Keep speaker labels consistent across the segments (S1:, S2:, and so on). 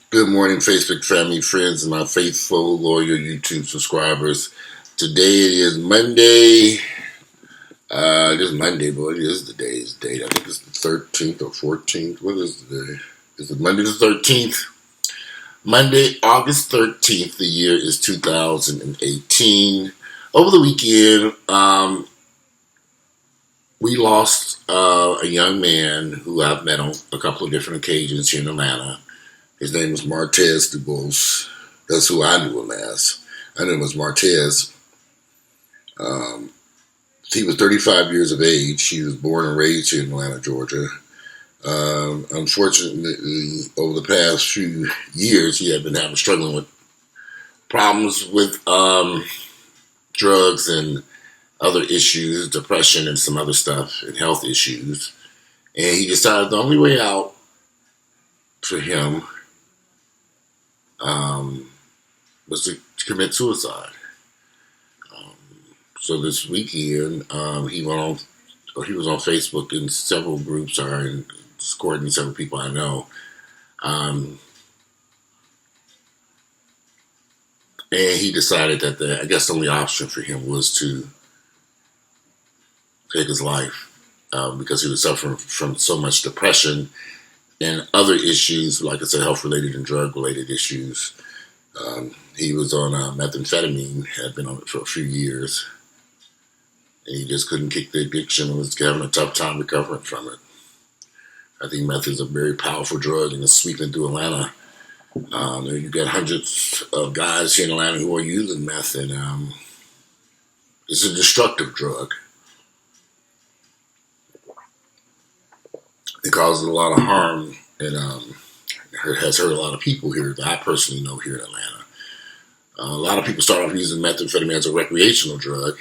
S1: Good morning, Facebook family, friends, and my faithful, loyal YouTube subscribers. Today it is Monday. This Monday, boy, it is the day's date. I think it's the 13th or 14th. What is the day? Is it Monday the 13th? Monday, August 13th. The year is 2018. Over the weekend, we lost a young man who I've met on a couple of different occasions here in Atlanta. His name was Martez Dubose. That's who I knew him as. I knew him as Martez. He was 35 years of age. He was born and raised here in Atlanta, Georgia. Unfortunately, over the past few years, he had been struggling with problems with drugs and other issues, depression and some other stuff, and health issues. And he decided the only way out for him was to commit suicide. So this weekend, he was on Facebook in several groups, and according to several people I know. And he decided that the only option for him was to take his life because he was suffering from so much depression and other issues, like I said, health-related and drug-related issues. He was on methamphetamine, had been on it for a few years, and he just couldn't kick the addiction and was having a tough time recovering from it. I think meth is a very powerful drug, and it's sweeping through Atlanta. You've got hundreds of guys here in Atlanta who are using meth, and it's a destructive drug. It causes a lot of harm, and has hurt a lot of people here that I personally know here in Atlanta. A lot of people start off using methamphetamine as a recreational drug,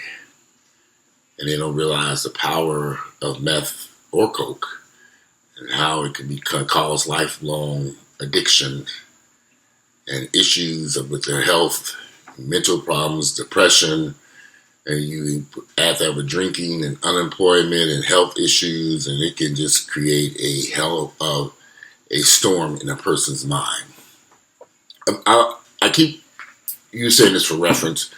S1: and they don't realize the power of meth or coke and how it can cause lifelong addiction and issues with their health, mental problems, depression, and you add that with drinking and unemployment and health issues, and it can just create a hell of a storm in a person's mind. I keep saying this for reference.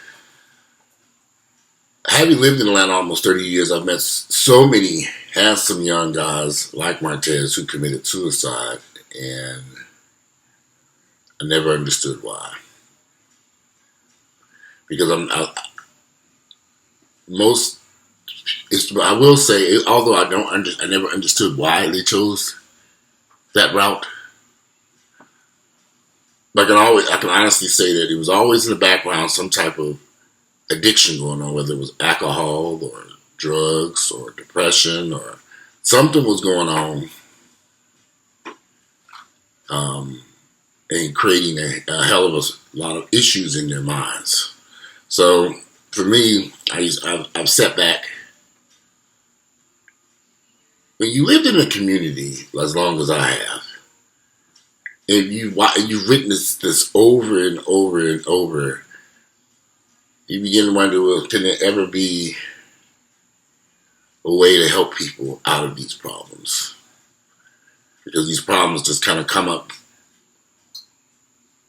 S1: Having lived in Atlanta almost 30 years, I've met so many handsome young guys like Martez who committed suicide, and I never understood why. Because I will say, although I never understood why they chose that route. But I can honestly say that it was always in the background some type of addiction going on, whether it was alcohol or drugs or depression or something was going on, and creating a hell of a lot of issues in their minds. So for me, I've sat back. When you lived in a community as long as I have, and you've witnessed this over and over and over, you begin to wonder, well, can there ever be a way to help people out of these problems? Because these problems just kind of come up.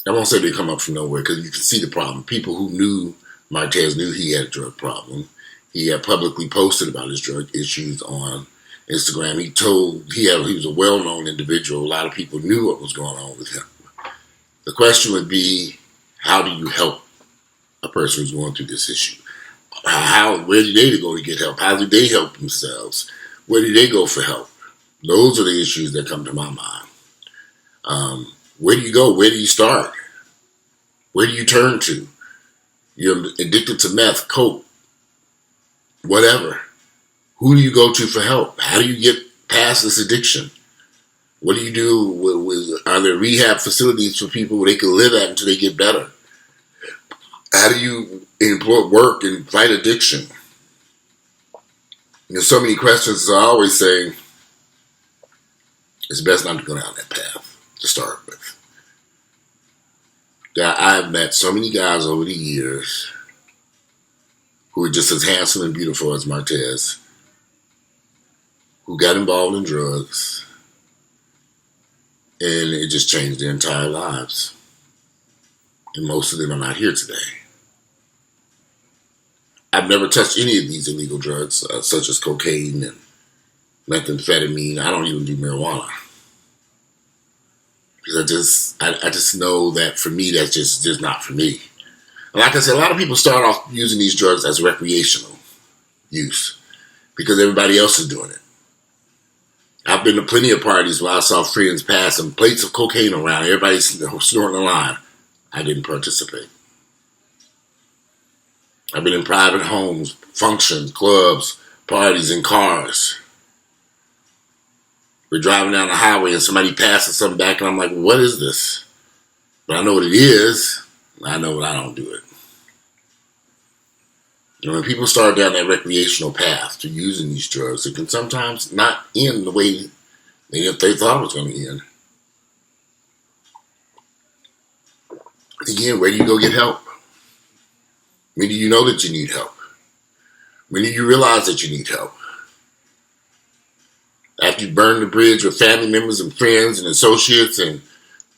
S1: I won't say they come up from nowhere, because you can see the problem. People who knew Martez knew he had a drug problem. He had publicly posted about his drug issues on Instagram. He was a well-known individual. A lot of people knew what was going on with him. The question would be, how do you help a person who's going through this issue? Where do they go to get help? How do they help themselves? Where do they go for help? Those are the issues that come to my mind. Where do you go? Where do you start? Where do you turn to? You're addicted to meth, coke, whatever. Who do you go to for help? How do you get past this addiction? What do you do? Are there rehab facilities for people where they can live at until they get better? How do you work and fight addiction? There's so many questions, so I always say it's best not to go down that path to start with. I've met so many guys over the years who are just as handsome and beautiful as Martez, who got involved in drugs, And it just changed their entire lives. And most of them are not here today. I've never touched any of these illegal drugs, such as cocaine and methamphetamine. I don't even do marijuana. Because I just know that for me, that's just not for me. And like I said, a lot of people start off using these drugs as recreational use because everybody else is doing it. I've been to plenty of parties where I saw friends passing plates of cocaine around. Everybody's snorting a line. I didn't participate. I've been in private homes, functions, clubs, parties, in cars. We're driving down the highway and somebody passes something back and I'm like, what is this? But I know what it is. I know what I don't do it. And when people start down that recreational path to using these drugs, it can sometimes not end the way they thought it was going to end. Again, where do you go get help? When do you know that you need help? When do you realize that you need help? After you burn the bridge with family members and friends and associates and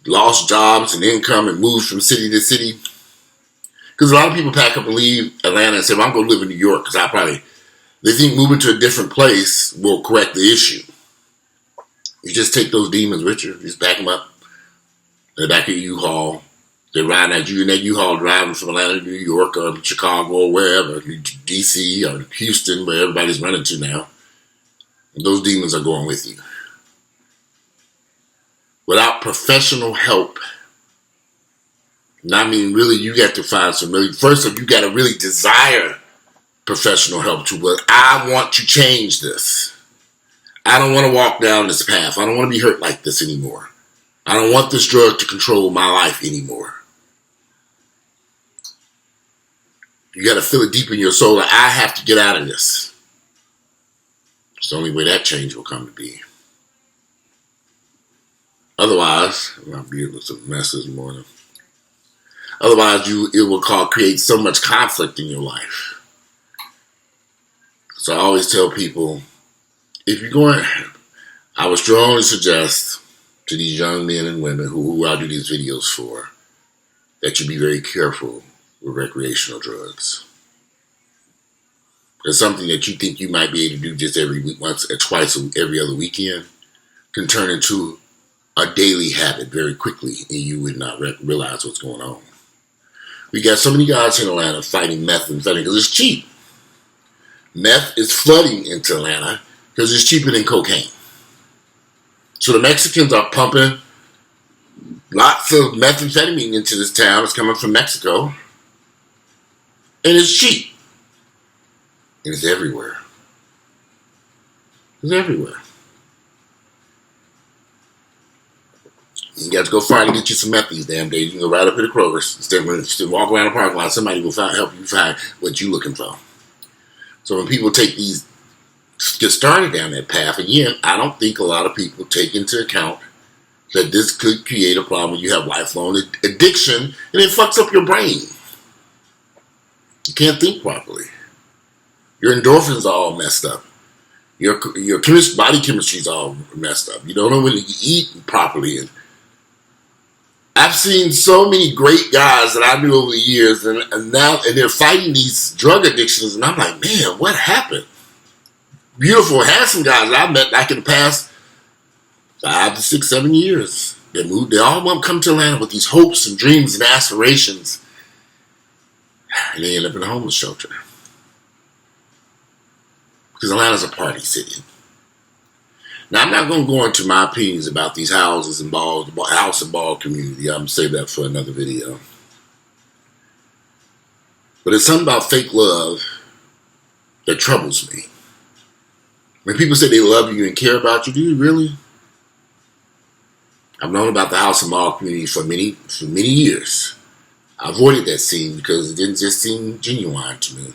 S1: lost jobs and income and moved from city to city. Because a lot of people pack up and leave Atlanta and say, well, I'm going to live in New York because they think moving to a different place will correct the issue. You just take those demons with you. You just back them up. They're back at U-Haul. They're riding at you in that U-Haul driving from Atlanta to New York or Chicago or wherever, D.C. or Houston, where everybody's running to now. And those demons are going with you. Without professional help, and I mean, really, you got to find first of all, you got to really desire professional help too. But I want to change this. I don't want to walk down this path. I don't want to be hurt like this anymore. I don't want this drug to control my life anymore. You got to feel it deep in your soul that I have to get out of this. It's the only way that change will come to be. Otherwise, my beard looks a mess this morning. Otherwise, it will create so much conflict in your life. So I always tell people, if you're going, I would strongly suggest to these young men and women who I do these videos for, that you be very careful with recreational drugs. Because something that you think you might be able to do just every week, once or twice, every other weekend, can turn into a daily habit very quickly, and you would not realize what's going on. We got so many guys in Atlanta fighting methamphetamine because it's cheap. Meth is flooding into Atlanta because it's cheaper than cocaine. So the Mexicans are pumping lots of methamphetamine into this town. It's coming from Mexico. And it's cheap. And it's everywhere. It's everywhere. You got to go find and get you some meth these damn days. You can go right up to the Kroger's. Instead of walk around the parking lot, somebody will help you find what you're looking for. So when people get started down that path, again, I don't think a lot of people take into account that this could create a problem. You have lifelong addiction, and it fucks up your brain. You can't think properly. Your endorphins are all messed up. Your body chemistry is all messed up. You don't know when to eat properly. And I've seen so many great guys that I knew over the years, and they're fighting these drug addictions, and I'm like, man, what happened? Beautiful, handsome guys that I met back in the past 5 to 6, 7 years. They all want to come to Atlanta with these hopes and dreams and aspirations, and they end up in a homeless shelter. Because Atlanta's a party city. Now, I'm not going to go into my opinions about these houses and house and ball community. I'm going to save that for another video. But it's something about fake love that troubles me. When people say they love you and care about you, do you really? I've known about the house and ball community for many years. I avoided that scene because it didn't just seem genuine to me.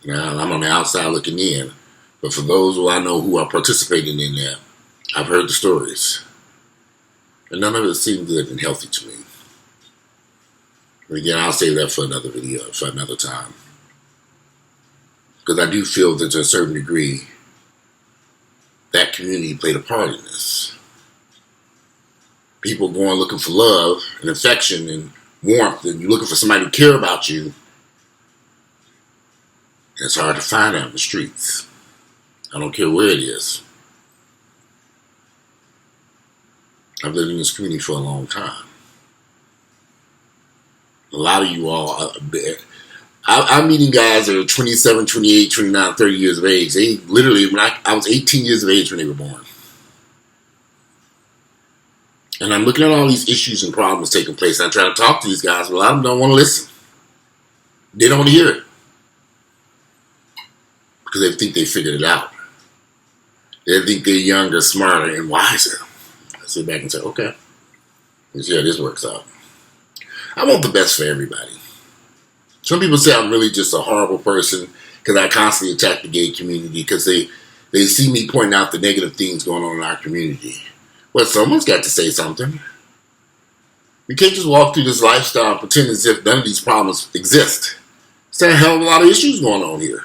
S1: Now, I'm on the outside looking in. But for those who I know who are participating in that, I've heard the stories. And none of it seemed good and healthy to me. But again, I'll save that for another video, for another time. Because I do feel that to a certain degree, that community played a part in this. people going looking for love and affection and warmth, and you're looking for somebody to care about you, it's hard to find out in the streets. I don't care where it is. I've lived in this community for a long time. A lot of you all, I'm meeting guys that are 27, 28, 29, 30 years of age. They literally, when I was 18 years of age when they were born. And I'm looking at all these issues and problems taking place. And I try to talk to these guys, but a lot of them don't want to listen. They don't want to hear it. Because they think they figured it out. They think they're younger, smarter, and wiser. I sit back and say, okay, let's see how this works out. I want the best for everybody. Some people say I'm really just a horrible person because I constantly attack the gay community because they see me pointing out the negative things going on in our community. Well, someone's got to say something. You can't just walk through this lifestyle and pretend as if none of these problems exist. There's a hell of a lot of issues going on here.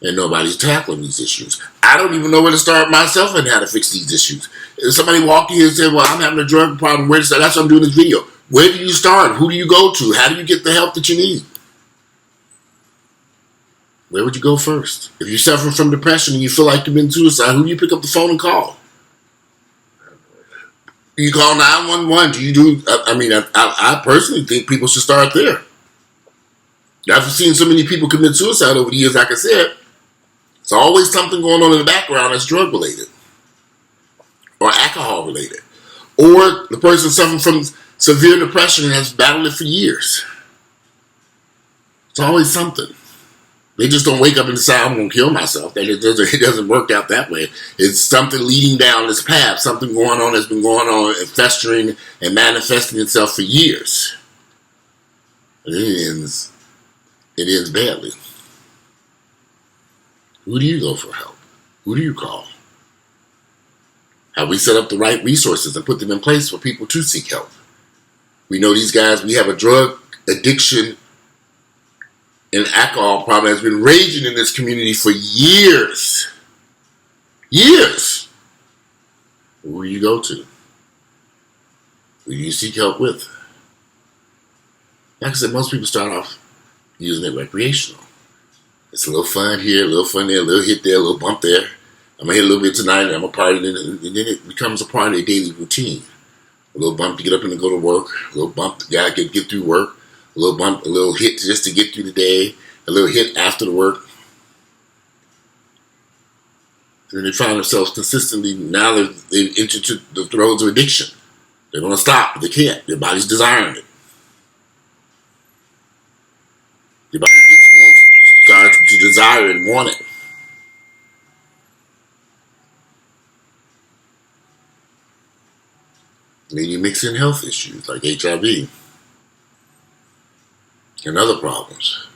S1: And nobody's tackling these issues. I don't even know where to start myself and how to fix these issues. If somebody walked in here and said, well, I'm having a drug problem, where to start? That's what I'm doing this video. Where do you start? Who do you go to? How do you get the help that you need? Where would you go first? If you're suffering from depression and you feel like you've been suicide, who do you pick up the phone and call? You call 911. Do you do? I personally think people should start there. I've seen so many people commit suicide over the years, like I said. There's always something going on in the background that's drug related or alcohol related. Or the person suffering from severe depression and has battled it for years. It's always something. They just don't wake up and decide, I'm going to kill myself. It doesn't work out that way. It's something leading down this path, something going on that's been going on and festering and manifesting itself for years. And it ends badly. Who do you go for help? Who do you call? Have we set up the right resources and put them in place for people to seek help? We know these guys, we have a drug addiction and alcohol problem that's been raging in this community for years. Years. Who do you go to? Who do you seek help with? Like I said, most people start off using it recreational. It's a little fun here, a little fun there, a little hit there, a little bump there. I'm going to hit a little bit tonight and I'm going to party, and then it becomes a part of their daily routine. A little bump to get up and to go to work, a little bump to get through work, a little bump, a little hit just to get through the day, a little hit after the work. And then they find themselves consistently, now they've entered the throes of addiction. They want to stop, but they can't. Their body's desiring it. Your body starts to desire and want it. And then you mix in health issues like HIV and other problems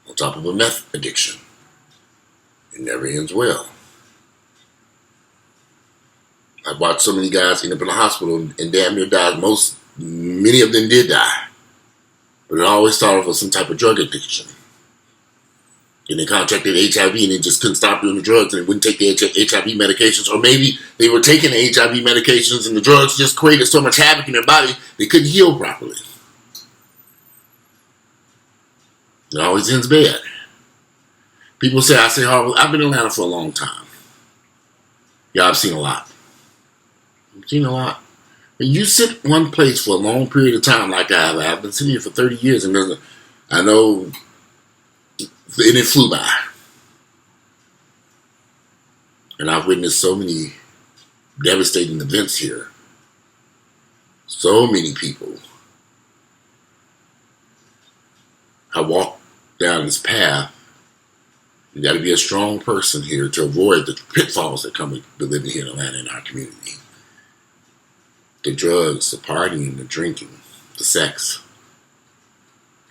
S1: on top of a meth addiction. It never ends well. I've watched so many guys end up in the hospital and damn near died. Many of them did die. But it always started with some type of drug addiction. And they contracted HIV and they just couldn't stop doing the drugs and they wouldn't take the HIV medications. Or maybe they were taking the HIV medications and the drugs just created so much havoc in their body they couldn't heal properly. It always ends bad. People say, horrible. I've been in Atlanta for a long time. Yeah, I've seen a lot. I've seen a lot. When you sit one place for a long period of time like I have, I've been sitting here for 30 years and I know, and it flew by. And I've witnessed so many devastating events here. So many people have walked down this path. You got to be a strong person here to avoid the pitfalls that come with living here in Atlanta in our community. The drugs, the partying, the drinking, the sex.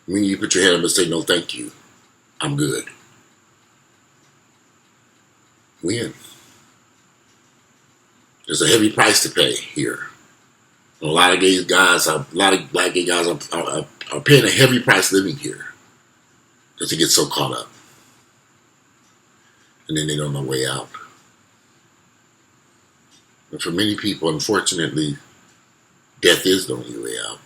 S1: When you put your head up and say, no, thank you, I'm good. Win. There's a heavy price to pay here. A lot of black gay guys are paying a heavy price living here because they get so caught up. And then they don't know way out. And for many people, unfortunately, death is the only way out.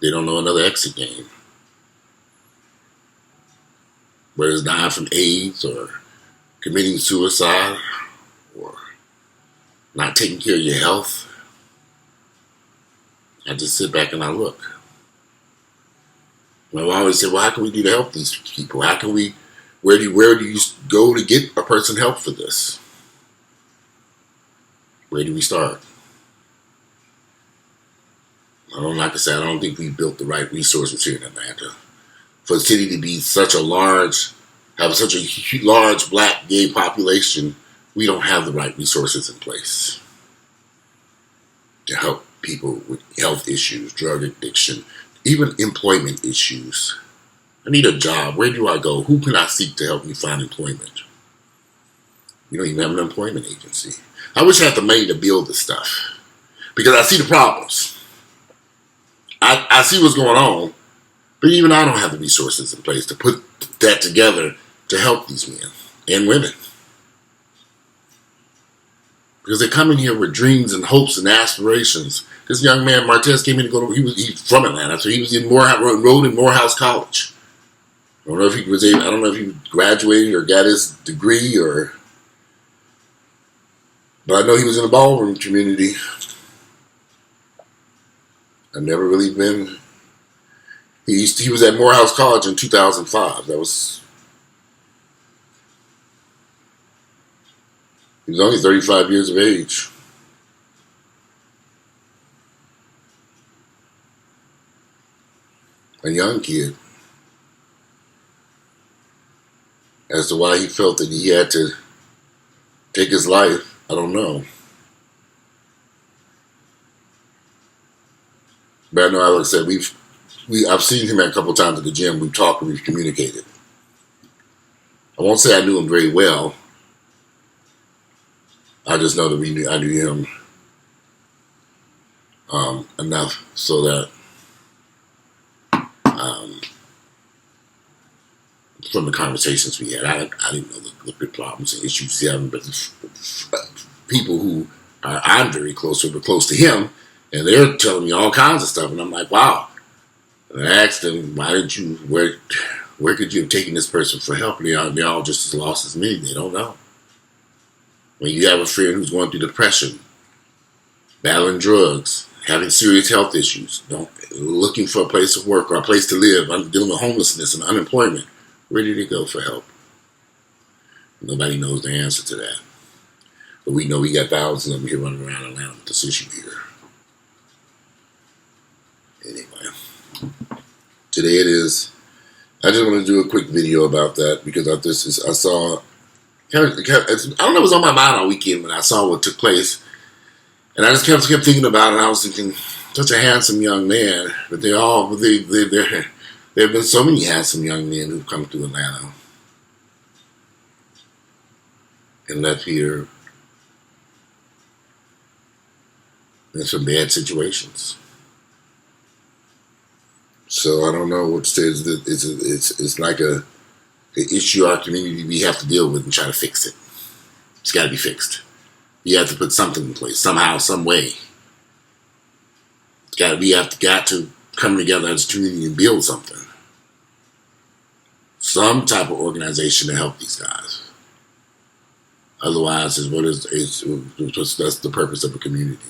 S1: They don't know another exit game. Whether it's dying from AIDS or committing suicide or not taking care of your health. I just sit back and I look. And I've always said, well, how can we do to help these people? How can we, where do you go to get a person help for this? Where do we start? Like I said, I don't think we've built the right resources here in Atlanta. For the city to be have such a large black gay population, we don't have the right resources in place to help people with health issues, drug addiction, even employment issues. I need a job. Where do I go? Who can I seek to help me find employment? We don't even have an employment agency. I wish I had the money to build this stuff because I see the problems. I see what's going on, but even I don't have the resources in place to put that together to help these men and women. Because they come in here with dreams and hopes and aspirations. This young man, Martez, came in to go to, he's from Atlanta, so he was enrolled in Morehouse College. I don't know if he graduated or got his degree but I know he was in the ballroom community. I've never really been. He was at Morehouse College in 2005. He was only 35 years of age. A young kid. As to why he felt that he had to take his life, I don't know. But I know, like I said, I've seen him a couple times at the gym. We've talked and we've communicated. I won't say I knew him very well. I just know that I knew him enough so that from the conversations we had, I didn't know the problems and issues he had, but people who I'm very close with, but close to him, and they're telling me all kinds of stuff, and I'm like, wow. And I asked them, why didn't you, where could you have taken this person for help? And they're all just as lost as me. They don't know. When you have a friend who's going through depression, battling drugs, having serious health issues, looking for a place of work or a place to live, dealing with homelessness and unemployment, where did he go for help? Nobody knows the answer to that. But we know we got thousands of them here running around Atlanta with this issue here. Anyway, today it is. I just want to do a quick video about that because I saw. I don't know, it was on my mind all weekend when I saw what took place, and I just kept thinking about it. And I was thinking, such a handsome young man, but there have been so many handsome young men who've come through Atlanta and left here in some bad situations. So I don't know what to say. It's like an issue our community we have to deal with and try to fix it. It's got to be fixed. You have to put something in place somehow, some way. We have to come together as a community and build something. Some type of organization to help these guys. Otherwise, that's the purpose of a community.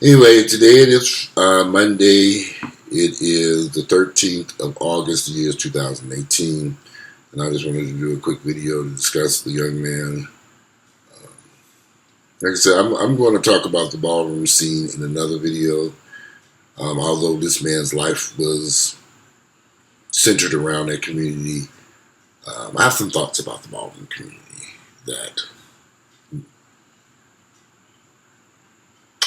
S1: Anyway, today it is Monday. It is the 13th of August, the year is 2018. And I just wanted to do a quick video to discuss the young man. Like I said, I'm going to talk about the ballroom scene in another video. Although this man's life was centered around that community, I have some thoughts about the ballroom community that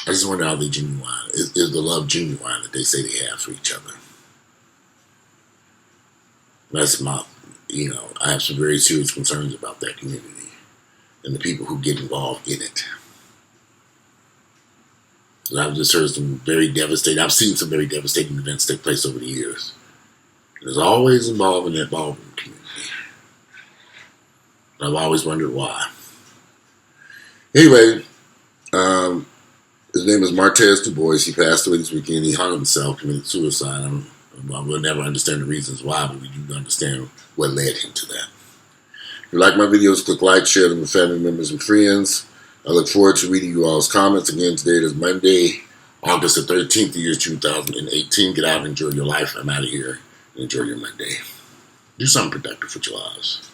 S1: I just wonder, are they genuine? Is the love genuine that they say they have for each other? That's I have some very serious concerns about that community and the people who get involved in it. And I've just heard some very devastating, I've seen some very devastating events take place over the years. There's always involved in that ballroom community. And I've always wondered why. Anyway, name is Martez Dubose. He passed away this weekend. He hung himself, committed suicide. We'll never understand the reasons why, but we do understand what led him to that. If you like my videos, click like, share them with family members and friends. I look forward to reading you all's comments. Again, today is Monday, August the 13th, the year 2018. Get out and enjoy your life. I'm out of here. Enjoy your Monday. Do something productive with your lives.